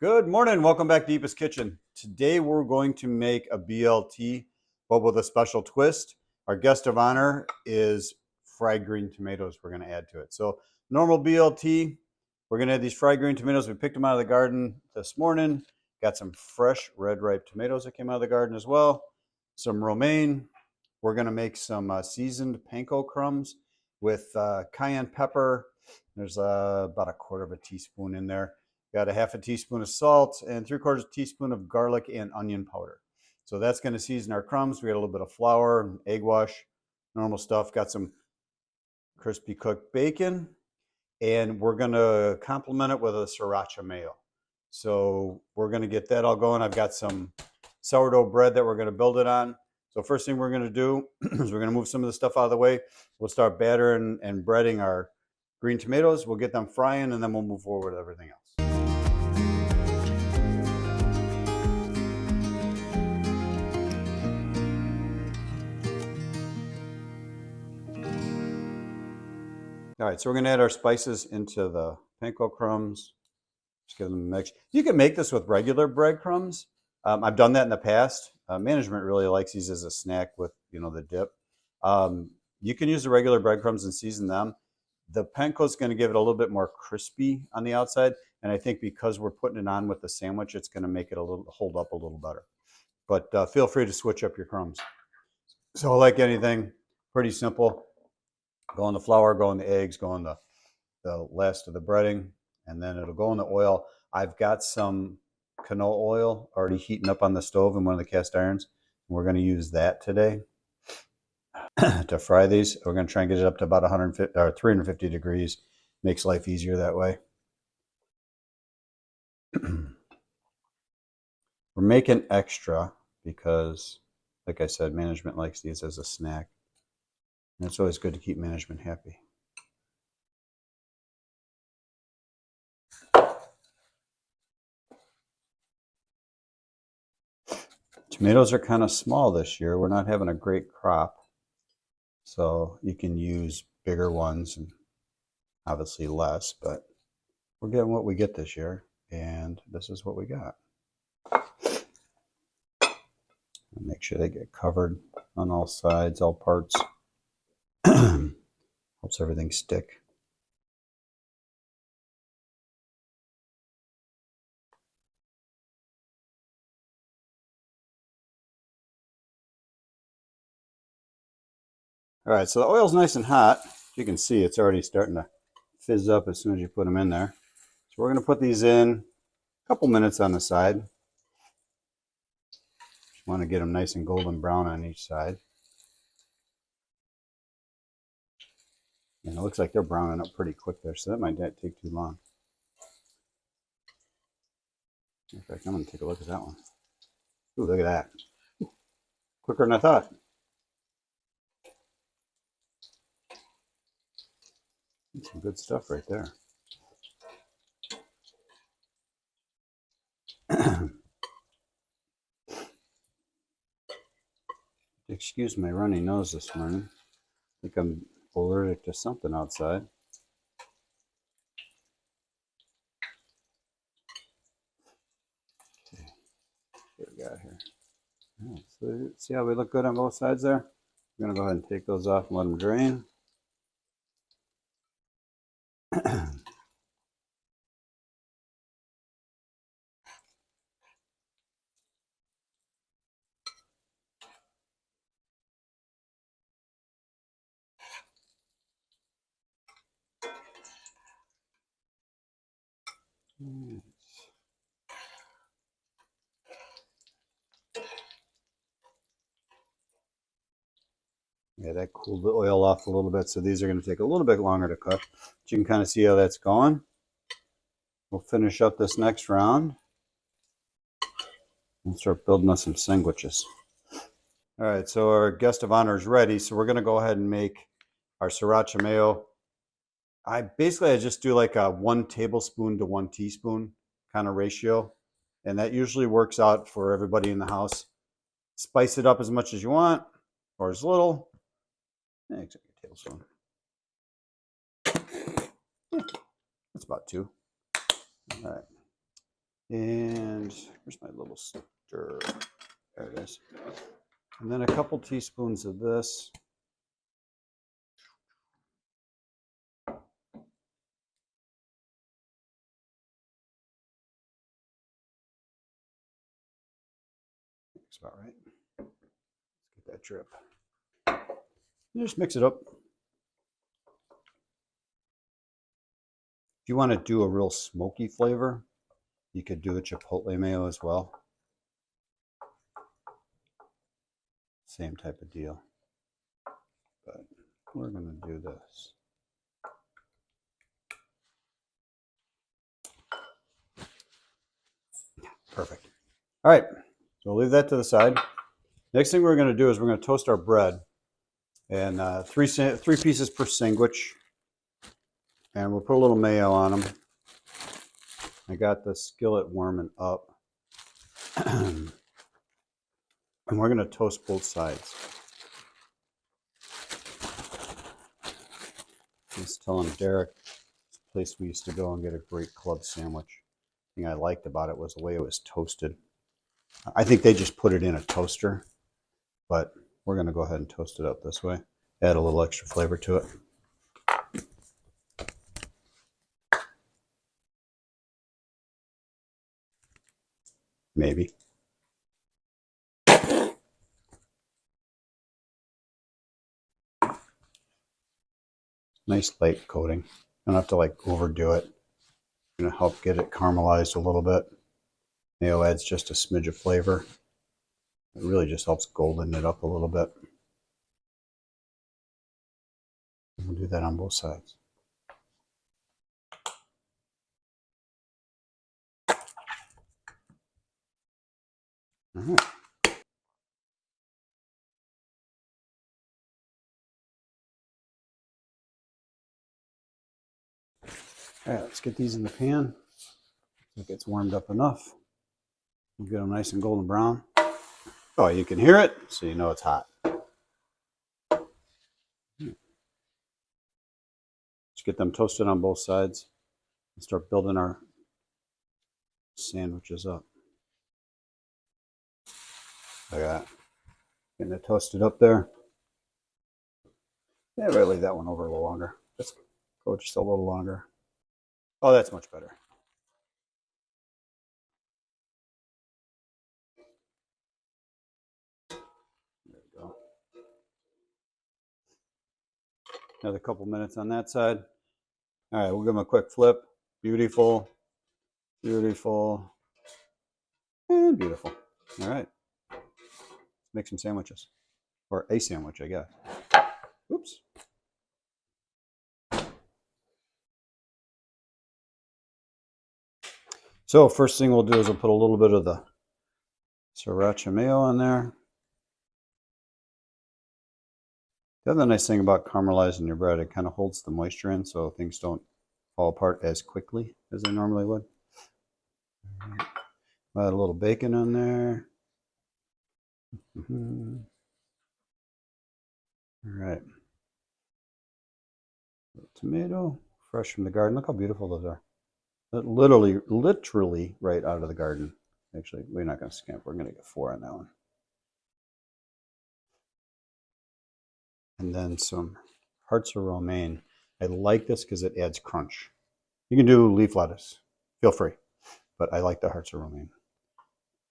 Good morning. Welcome back to Eepa's Kitchen. Today we're going to make a BLT, but with a special twist. Our guest of honor is fried green tomatoes we're going to add to it. So normal BLT, we're going to add these fried green tomatoes. We picked them out of the garden this morning. Got some fresh red ripe tomatoes that came out of the garden as well. Some romaine. We're going to make some seasoned panko crumbs with cayenne pepper. There's about a quarter of a teaspoon in there. Got a half a teaspoon of salt and 3/4 teaspoon of garlic and onion powder. So that's going to season our crumbs. We got a little bit of flour, egg wash, normal stuff. Got some crispy cooked bacon, and we're going to complement it with a sriracha mayo. So we're going to get that all going. I've got some sourdough bread that we're going to build it on. So first thing we're going to do is we're going to move some of the stuff out of the way. We'll start battering and breading our green tomatoes. We'll get them frying, and then we'll move forward with everything else. All right, so we're going to add our spices into the panko crumbs. Just give them a mix. You can make this with regular breadcrumbs. I've done that in the past. Management really likes these as a snack with, the dip. You can use the regular breadcrumbs and season them. The panko is going to give it a little bit more crispy on the outside, and I think because we're putting it on with the sandwich, it's going to make it hold up a little better. But feel free to switch up your crumbs. So like anything, pretty simple. Go in the flour, go in the eggs, go in the last of the breading, and then it'll go in the oil. I've got some canola oil already heating up on the stove in one of the cast irons. We're going to use that today to fry these. We're going to try and get it up to about 150 or 350 degrees. Makes life easier that way. We're making extra because, like I said, management likes these as a snack. And it's always good to keep management happy. Tomatoes are kind of small this year. We're not having a great crop. So you can use bigger ones and obviously less, but we're getting what we get this year. And this is what we got. Make sure they get covered on all sides, all parts. Helps everything stick. All right, so the oil's nice and hot. As you can see, it's already starting to fizz up as soon as you put them in there. So we're going to put these in a couple minutes on the side. Just want to get them nice and golden brown on each side. And it looks like they're browning up pretty quick there, so that might not take too long. In fact, I'm going to take a look at that one. Ooh, look at that. Quicker than I thought. Some good stuff right there. Excuse my runny nose this morning. I think I'm allergic to something outside. Okay, what we got here? Right, so see how we look good on both sides there? I'm going to go ahead and take those off and let them drain. Yeah, that cooled the oil off a little bit, so these are going to take a little bit longer to cook. But you can kind of see how that's going. We'll finish up this next round and start building us some sandwiches. All right, so our guest of honor is ready, so we're going to go ahead and make our sriracha mayo. I just do like a 1 tablespoon to 1 teaspoon kind of ratio, and that usually works out for everybody in the house. Spice it up as much as you want or as little. Exactly a tablespoon. Yeah, that's about 2. All right. And here's my little stir. There it is. And then a couple teaspoons of this. That's about right. Let's get that drip. And just mix it up. If you want to do a real smoky flavor, you could do a chipotle mayo as well. Same type of deal. But we're going to do this. Perfect. All right, so we'll leave that to the side. Next thing we're going to do is we're going to toast our bread, and three pieces per sandwich, and we'll put a little mayo on them. I got the skillet warming up, and we're going to toast both sides. I was telling Derek, this place we used to go and get a great club sandwich. The thing I liked about it was the way it was toasted. I think they just put it in a toaster, but we're going to go ahead and toast it up this way. Add a little extra flavor to it. Maybe. Nice light coating. Don't have to like overdo it. Going to help get it caramelized a little bit. Mayo adds just a smidge of flavor. It really just helps golden it up a little bit. We'll do that on both sides. All right. All right, let's get these in the pan. It gets warmed up enough. We'll get them nice and golden brown. Oh, you can hear it, so you know it's hot. Let's get them toasted on both sides and start building our sandwiches up. Look at that. Getting it toasted up there. Yeah, right, leave that one over a little longer. Let's go just a little longer. Oh, that's much better. There we go. Another couple minutes on that side. All right, we'll give them a quick flip. Beautiful, beautiful, and beautiful. All right, let's make some sandwiches. Or a sandwich, I guess. Oops. So first thing we'll do is we'll put a little bit of the Sriracha Mayo on there. The other nice thing about caramelizing your bread, it kind of holds the moisture in so things don't fall apart as quickly as they normally would. Add a little bacon on there. All right. Tomato, fresh from the garden. Look how beautiful those are. Literally right out of the garden. Actually, we're not going to scamp. We're going to get 4 on that one. And then some hearts of romaine. I like this because it adds crunch. You can do leaf lettuce. Feel free. But I like the hearts of romaine.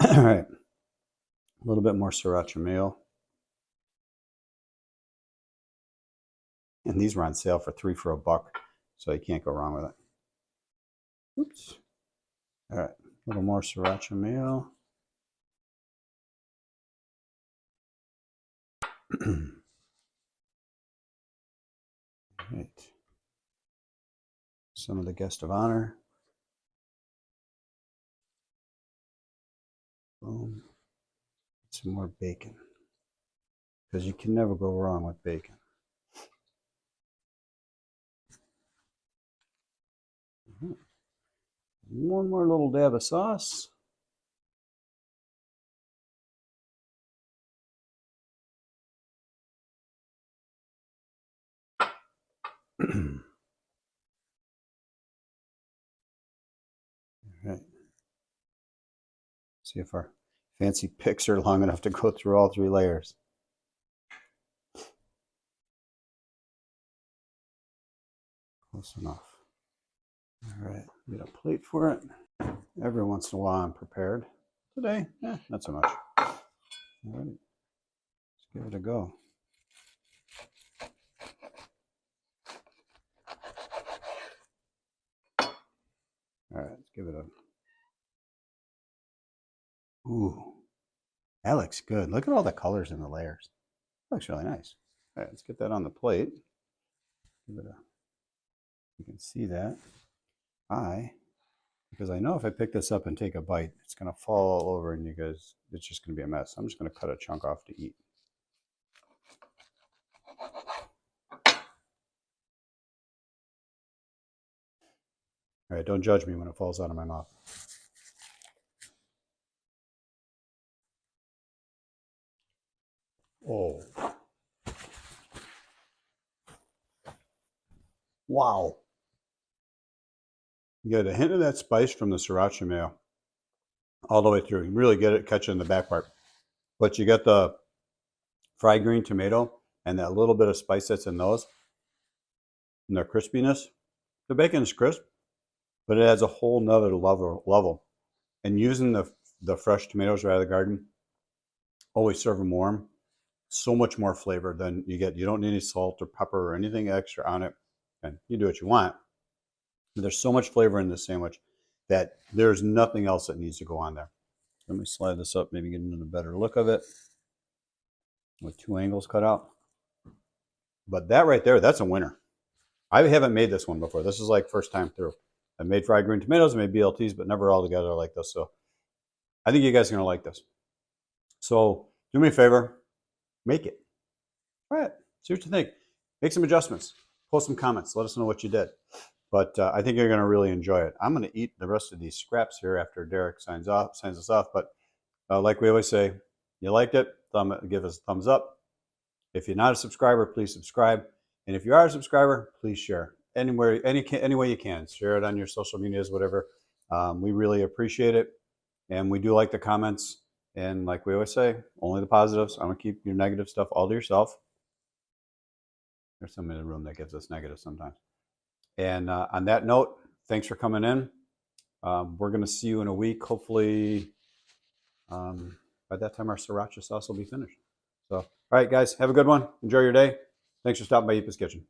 All right. A little bit more Sriracha Mayo. And these were on sale for 3 for $1. So you can't go wrong with it. Oops. All right. A little more Sriracha Mayo. Right. Some of the guest of honor. Boom. Some more bacon. Because you can never go wrong with bacon. One more little dab of sauce. All right. See if our fancy picks are long enough to go through all 3 layers. Close enough. All right, get a plate for it. Every once in a while I'm prepared. Today, not so much. All right, let's give it a go. All right, let's give it a... Ooh, that looks good. Look at all the colors in the layers. That looks really nice. All right, let's get that on the plate. Give it a... You can see that. Because I know if I pick this up and take a bite, it's going to fall all over and you guys, it's just going to be a mess. I'm just going to cut a chunk off to eat. All right, don't judge me when it falls out of my mouth. Oh. Wow. You get a hint of that spice from the sriracha mayo all the way through. You really get it, catch it in the back part. But you get the fried green tomato and that little bit of spice that's in those and their crispiness. The bacon is crisp, but it adds a whole nother level. And using the fresh tomatoes right out of the garden, always serve them warm. So much more flavor than you get. You don't need any salt or pepper or anything extra on it. And you do what you want. But there's so much flavor in this sandwich that there's nothing else that needs to go on there. Let me slide this up, maybe get a better look of it with 2 angles cut out. But that right there, that's a winner. I haven't made this one before. This is like first time through. I've made fried green tomatoes, I made BLTs, but never all together like this. So I think you guys are going to like this. So do me a favor, make it. Try it. See what you think. Make some adjustments. Post some comments. Let us know what you did. But I think you're going to really enjoy it. I'm going to eat the rest of these scraps here after Derek signs us off. But like we always say, you liked it, give us a thumbs up. If you're not a subscriber, please subscribe. And if you are a subscriber, please share. Any way you can. Share it on your social medias, whatever. We really appreciate it. And we do like the comments. And like we always say, only the positives. I'm going to keep your negative stuff all to yourself. There's somebody in the room that gives us negative sometimes. And on that note, thanks for coming in. We're going to see you in a week. Hopefully, by that time, our sriracha sauce will be finished. So, all right, guys, have a good one. Enjoy your day. Thanks for stopping by Eepa's Kitchen.